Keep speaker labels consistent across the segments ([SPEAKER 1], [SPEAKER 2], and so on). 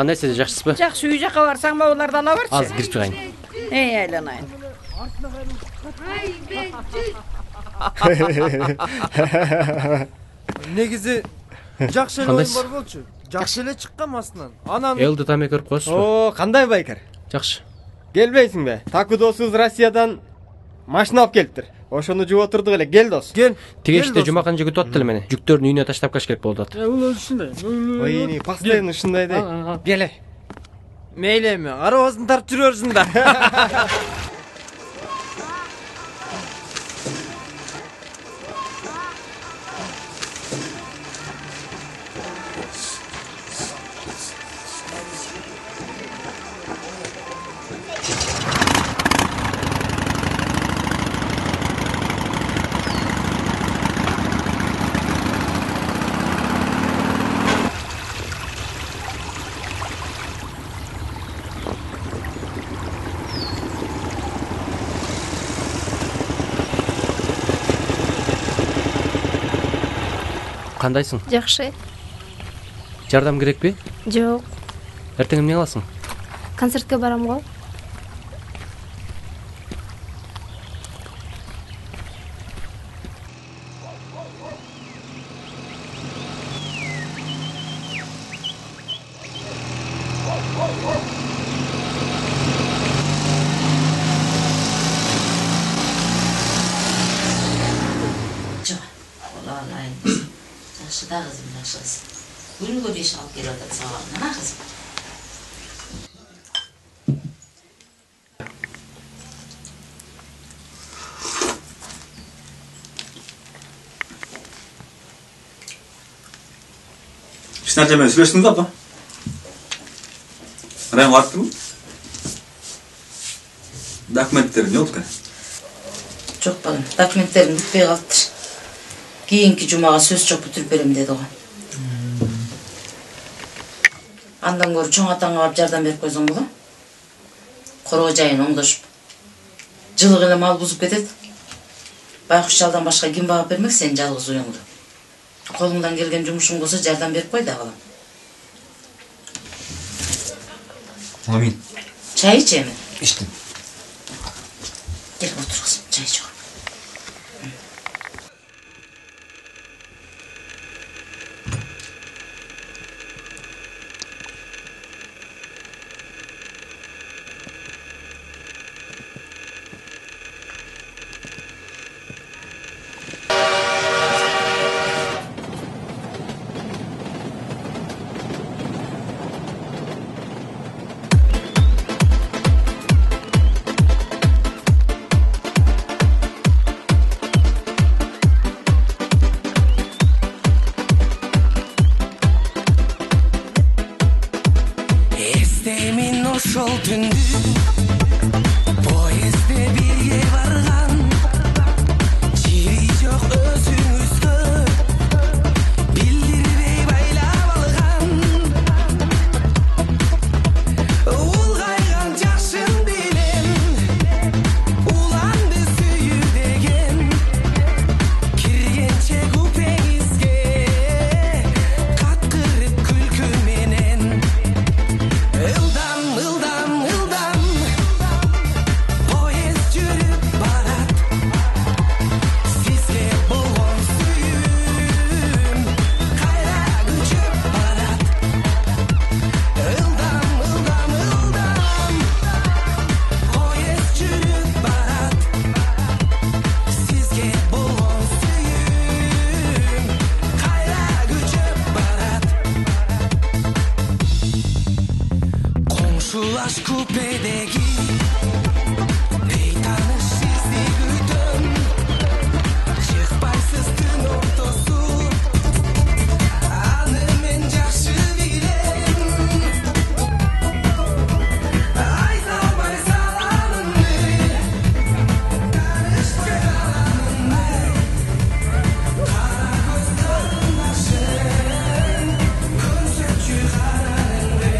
[SPEAKER 1] Кандайсыз, жакшысызбы?
[SPEAKER 2] Жакшы, үй жака барсаң бауларды ала барчы.
[SPEAKER 1] Аз кирип чыгайын.
[SPEAKER 2] Айланайын.
[SPEAKER 3] Негизи жакшы эле оюн бар болчу. Жакшы эле чыккан астынан. Анан
[SPEAKER 1] Элди таме көрүп коесузбу?
[SPEAKER 4] О, кандай байкар?
[SPEAKER 1] Жакшы.
[SPEAKER 4] Келбейсиңби? Таку досубуз Россиядан машина алып келиптир. Ошону жууп отурдук эле. Кел дос.
[SPEAKER 3] Кел.
[SPEAKER 1] Тигеште жумакан жигит атты эле мени. Жүктөрүн үйүнө таштап каш керек болуп атат.
[SPEAKER 3] Ушундай.
[SPEAKER 4] Ой, постоянно ушундай да. Келе.
[SPEAKER 3] Мейли эми, арабасын тартып жүрөрсүң да.
[SPEAKER 1] Кандайсың?
[SPEAKER 5] Жакшы.
[SPEAKER 1] Жардам керекпи?
[SPEAKER 5] Жок.
[SPEAKER 1] Эртең эмне кыласың?
[SPEAKER 5] Концертке барам го.
[SPEAKER 6] Жақшыда қызым, жақшысың. Күнге беш алып келіп жатады сабағына, қызым.
[SPEAKER 7] Шынаржамен сөйлестіңіз апа? Райым қартты бұл? Документтерін не oldu?
[SPEAKER 6] Жоқ балым, документтерін бүтпей қалыптыр. Кейінгі жұмаға сөз жоқ бүтіріп берем деді ғой. Андан көрі чоң атаңа барып жардам беріп қойсаң бола. Қороо жайын оңдошып. Жылық еле мал бұзып кетеді. Байқұс жалдан башқа кім бағып бермек сен жалғыз ойыңды. Қолыңдан келген жұмышың болса жардам беріп қой да балам.
[SPEAKER 7] Амин.
[SPEAKER 6] Чай içemin?
[SPEAKER 7] İçtim.
[SPEAKER 6] Gel otur kızım, çay iç.
[SPEAKER 8] Ошол түндү поездде бирге барган жери жок өзүңүзгө билдирбей байлап алган улгайган жашын билем уланды сүйүр деген киргенче купеңизге каткырып күлкү менен Şulaş kupedeki beytanış sizi güdüm çıkpaysız tüm ortosu anımın caşı bilem ayza baysalanımı karıştı alanımı kara gözlerin aşın kun sökü kararındı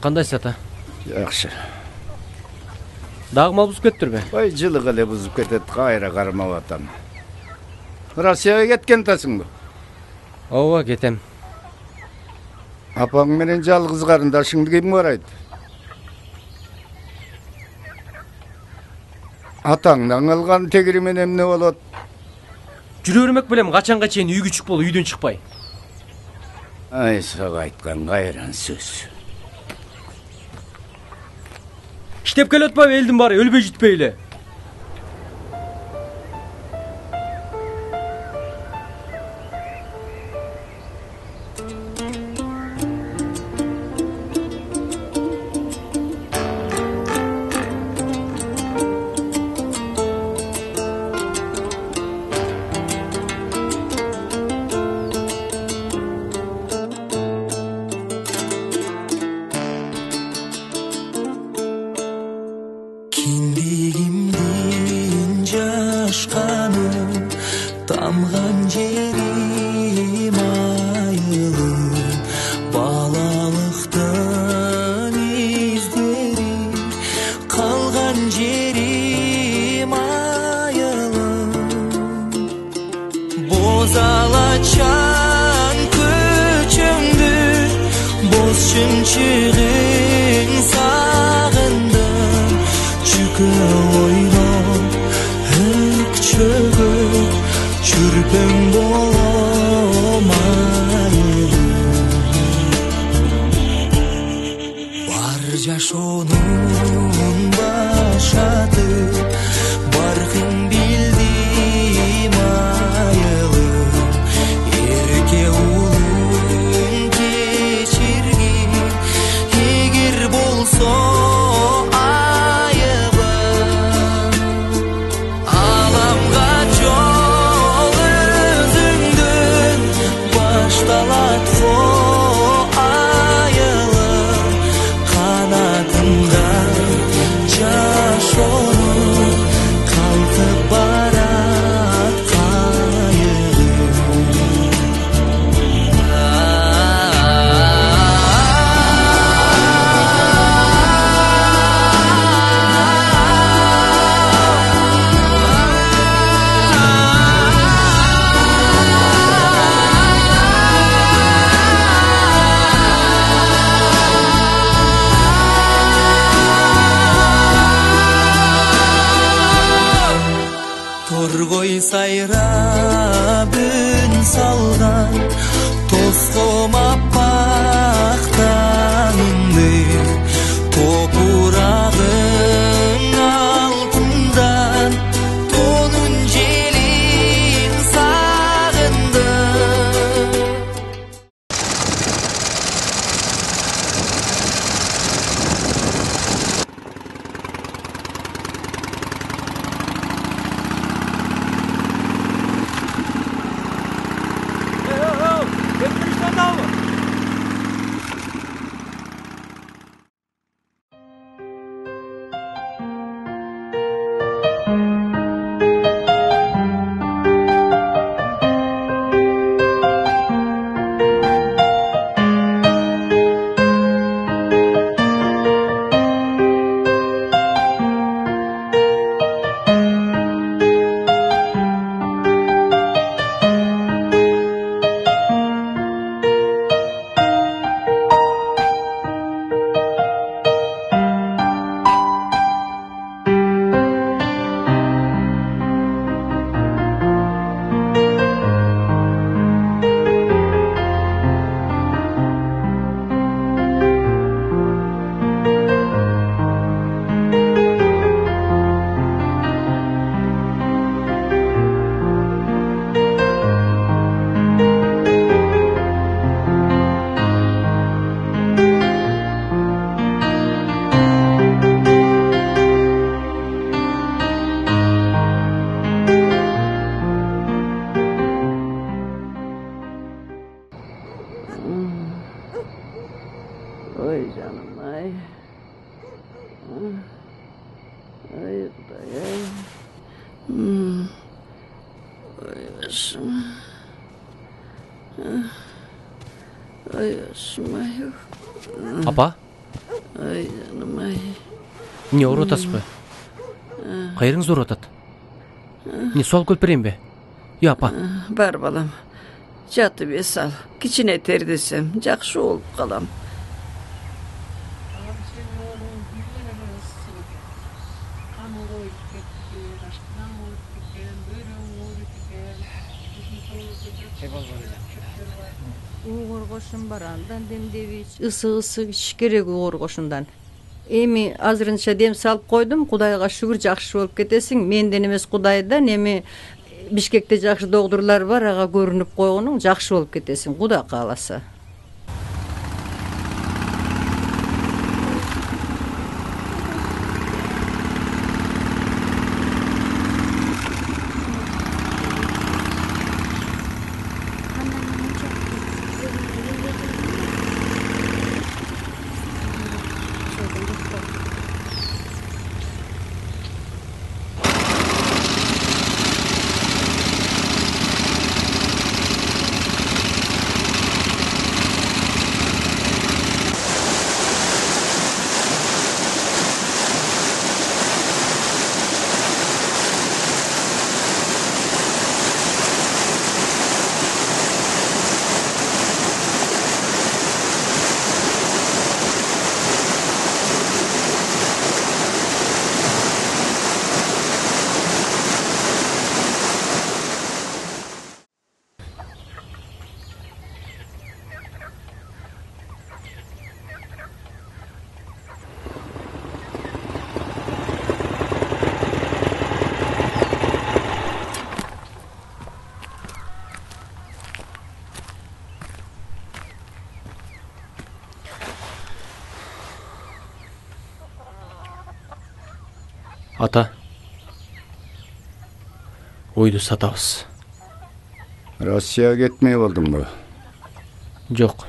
[SPEAKER 1] Кандайсыз ата?
[SPEAKER 9] Жакшы.
[SPEAKER 1] Дагы мал бузуп кеттирби?
[SPEAKER 9] Ой, жылы эле бузуп кетет, кайра кармап атам. Россияга кеткентесиңби?
[SPEAKER 1] Ооба, кетем.
[SPEAKER 9] Апаң менен жалгыз карындашыңды ким карайт? Атаңдан алган тегиримен эмне болот?
[SPEAKER 1] Жүрө бермек белем, качанга чейин үйгө чык болуп, үйдөн чыкпай.
[SPEAKER 9] Ай, сага айткан кайран сөз.
[SPEAKER 1] Иштеп келип атпайбы элдин баары, өлбөй житпей эле.
[SPEAKER 8] Киндигимдин жашканым, тамган жерим айылым, балалыктын издери, калган жерим айылым. Боз алачан көчөңдү, боз чымчыгың сагындым. Чүкө ойнап, өк чөгөп, чүрпөң болом айылым. Бар жашоонун башаты, баркын билдим айылым. Эрке улун кечиргин, эгер болсо Торгой сайрап үн салган, тоском аппак таңыңды, топурагың алтындан, тонун желин сагындым.
[SPEAKER 2] Oy canım ay. Ay Kudaya. Ay başım. Ay başım ay.
[SPEAKER 1] Apa?
[SPEAKER 2] Ой, жаным ай.
[SPEAKER 1] Не ооруп атасызбы? Кайрыңыз ооруп атат? Не сол көпірейін бе? Yo, апа.
[SPEAKER 2] Бар балам. Жатып ес ал. Кичине тердесем, жакшы болуп калам.
[SPEAKER 10] Угоргошум бар, андан демдебич, ысык ич керек угоргошундан. Эми азырынча дем салып койдум, Кудайга шүгүр жакшы болуп кетесиң. Менден эмес Кудайдан, эми Бишкекте жакшы доктурлар бар, ага көрүнүп койгонуң жакшы болуп кетесиң, Кудай кааласа.
[SPEAKER 1] Ата. Uydu satабыз.
[SPEAKER 9] Россияга кетмей болдуңбу?
[SPEAKER 1] Жок.